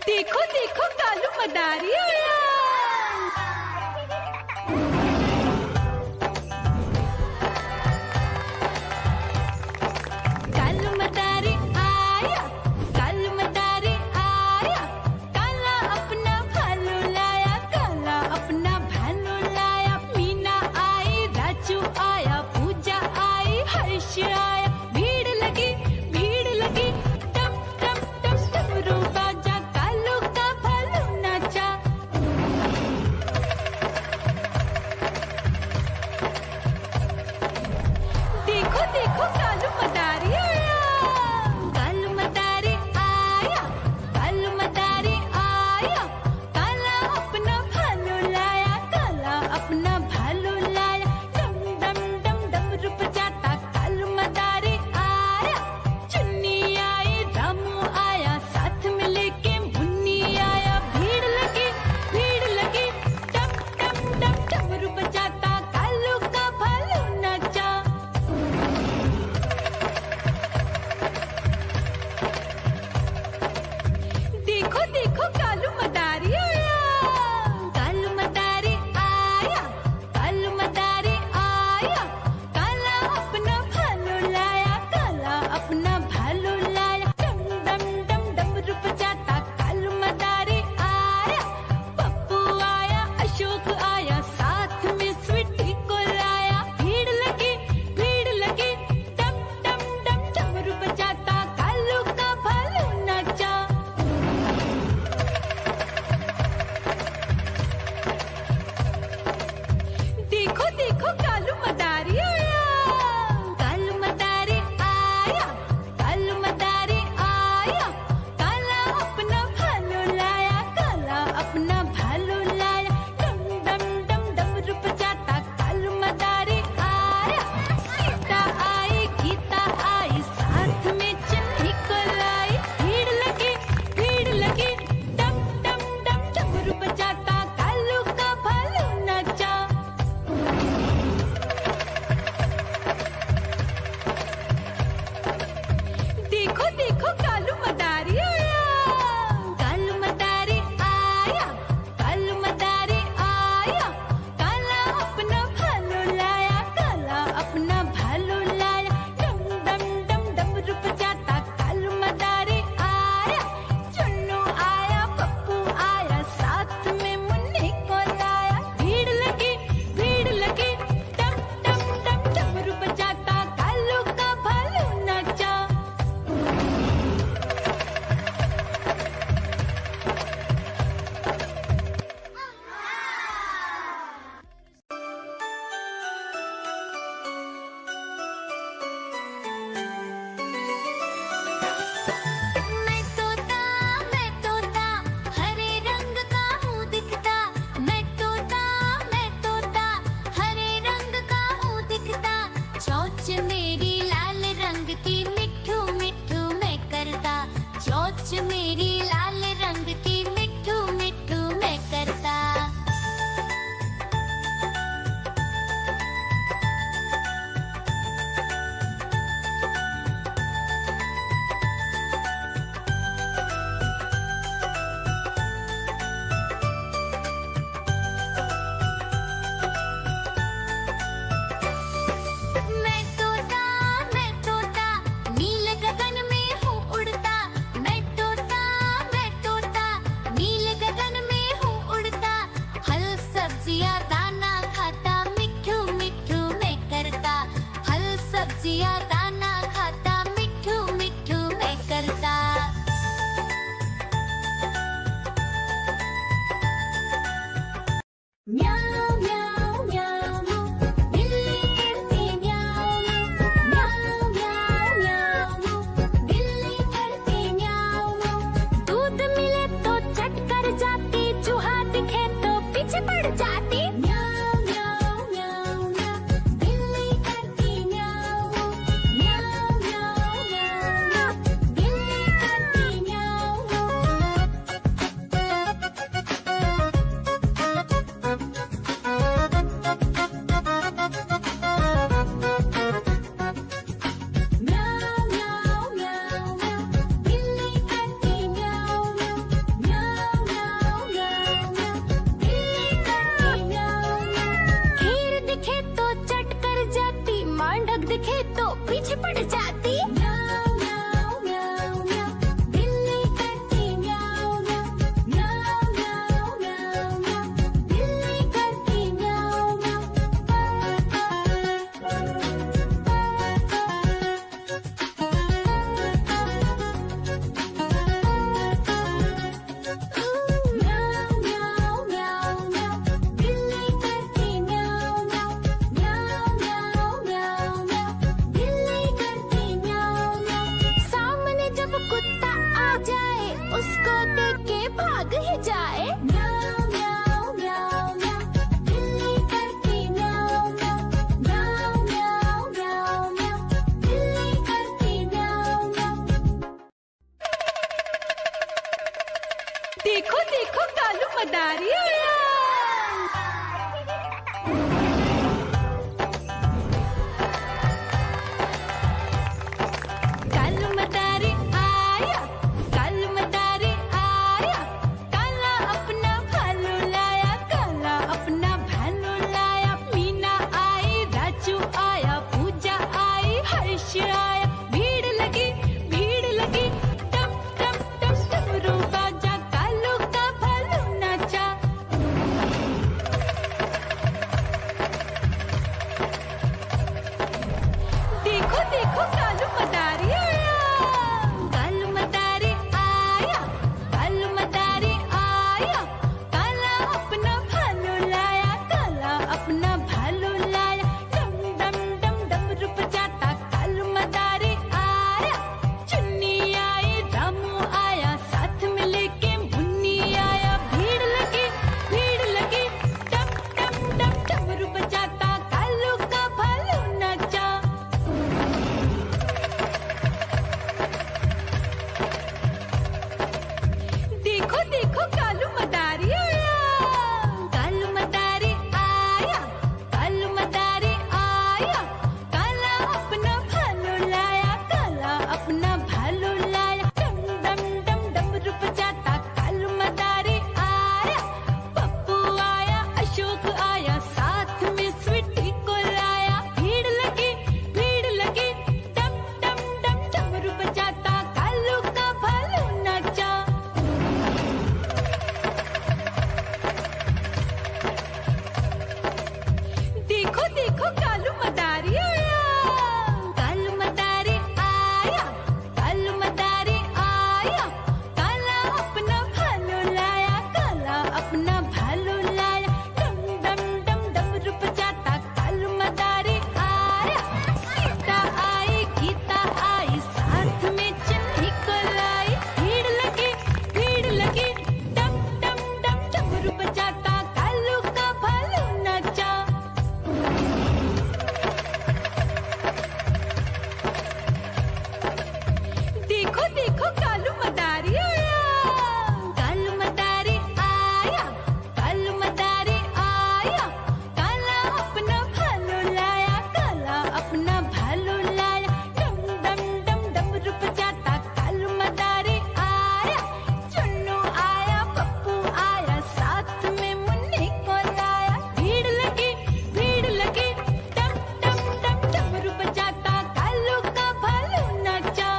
देखो देखो कालू मदारी आया। कालू मदारी आया, कालू मदारी आया। काला अपना भालू लाया, काला अपना भालू लाया। मीना आई, राजू आया, पूजा आई, हर्ष आया। भीड़ लगी, भीड़ लगी। टम टम टम डमरू बाजा, कालू का भालू नाचा। देखो देखो कालू मदारी आया। कालू मदारी आया, कालू मदारी आया, काला अपना भालू लाया, काला अपना भालू लाया। मीना आई, राजू आया, पूजा आई, हर्ष आया। भीड़ लगी टम टम टम डमरू बाजा, कालू का भालू नाचा। देखो देखो कालू मदारी आया, कालू मदारी आया, कालू मदारी आया, काला अपना भालू लाया, काला अपना भालू लाया। डम डम डम डमरू बजाता कालू मदारी आया। चुन्नी आई, रामू आया, साथ में लेके मुन्नी आया। भीड़ लगी टम टम टम डमरू बजाता कालू का भालू नाचा। देखो देखो कालू मदारी आया, कालू मदारी आया, कालू मदारी आया, काला अपना भालू लाया, काला अपना भालू लाया। डम डम डम डमरू बजाता कालू मदारी आया। पप्पू आया, अशोक आया, साथ में स्वीटी को लाया। भीड़ लगी टम टम डम डमरू बजाता कालू का भालू नाचा। देखो देखो कालू मदारी आया, कालू मदारी आया, कालू मदारी आया, काला अपना भालू लाया, काला अपना भालू लाया। डम डम डम डमरू बजाता कालू मदारी आया। सीता आई, गीता आई, साथ में चन्नी को लाई। भीड़ लगी टम टम डम डमरू बजाता कालू का भालू नाचा। देखो देखो कालू मदारी आया, कालू मदारी आया, कालू मदारी आया, काला अपना भालू लाया, काला अपना भालू लाया। डम डम डम डमरू बजाता कालू मदारी आया। चुन्नू आया, पप्पू आया, साथ में मुन्नी को लाया। भीड़ लगी टम टम टम डमरू बजाता कालू का भालू नाचा।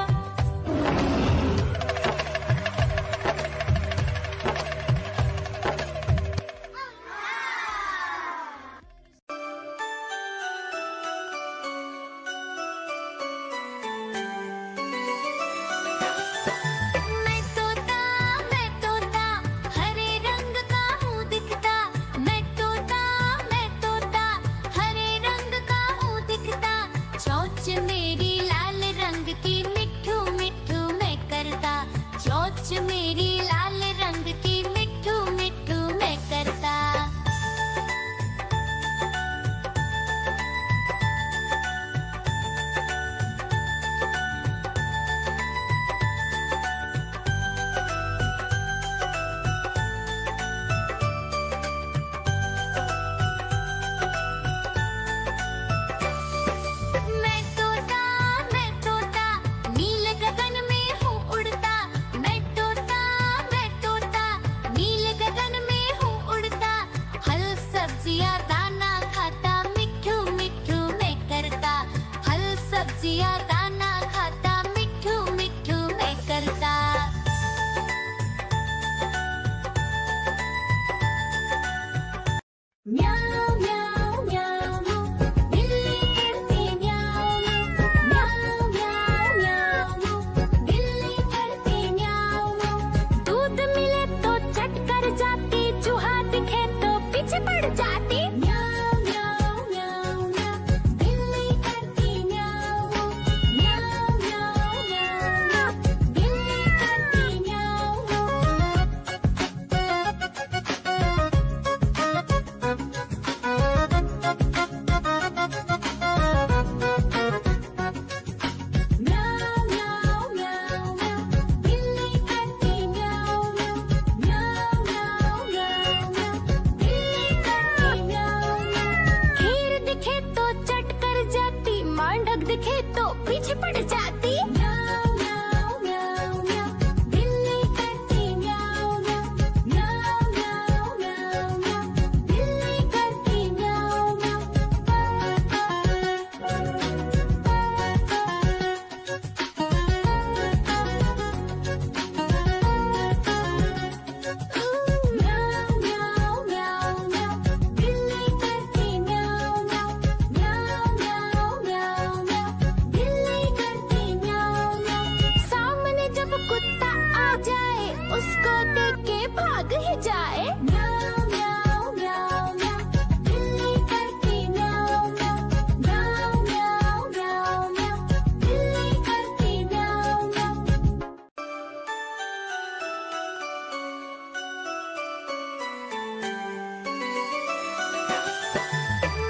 उसको देख के भाग ही जाए। म्याऊं म्याऊं म्याऊं म्याऊं, बिल्ली करती म्याऊं म्याऊं। म्याऊं म्याऊं म्याऊं म्याऊं, बिल्ली करती म्याऊं म्याऊं।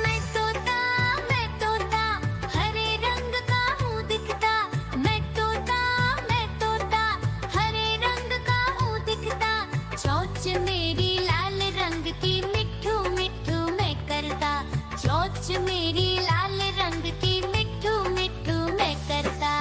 मैं तोता हरे रंग का हूँ दिखता। मैं तोता हरे रंग का हूँ दिखता। चोंच मेरी लाल रंग की मिट्ठू मिट्ठू मैं करता। चोंच मेरी लाल रंग की मिट्ठू मिट्ठू मैं करता।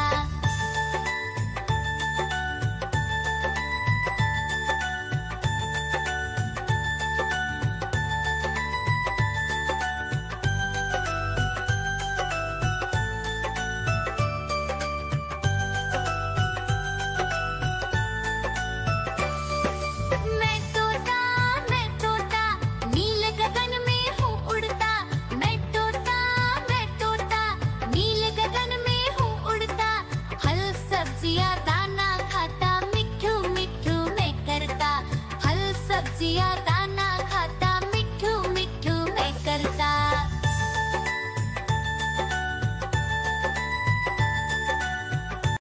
मैं तोता नील गगन में हूँ उड़ता। मैं तोता नील गगन में हूँ उड़ता। फल सब्जियाँ दाना खाता, मिट्ठू मिट्ठू मैं करता। फल सब्जियाँ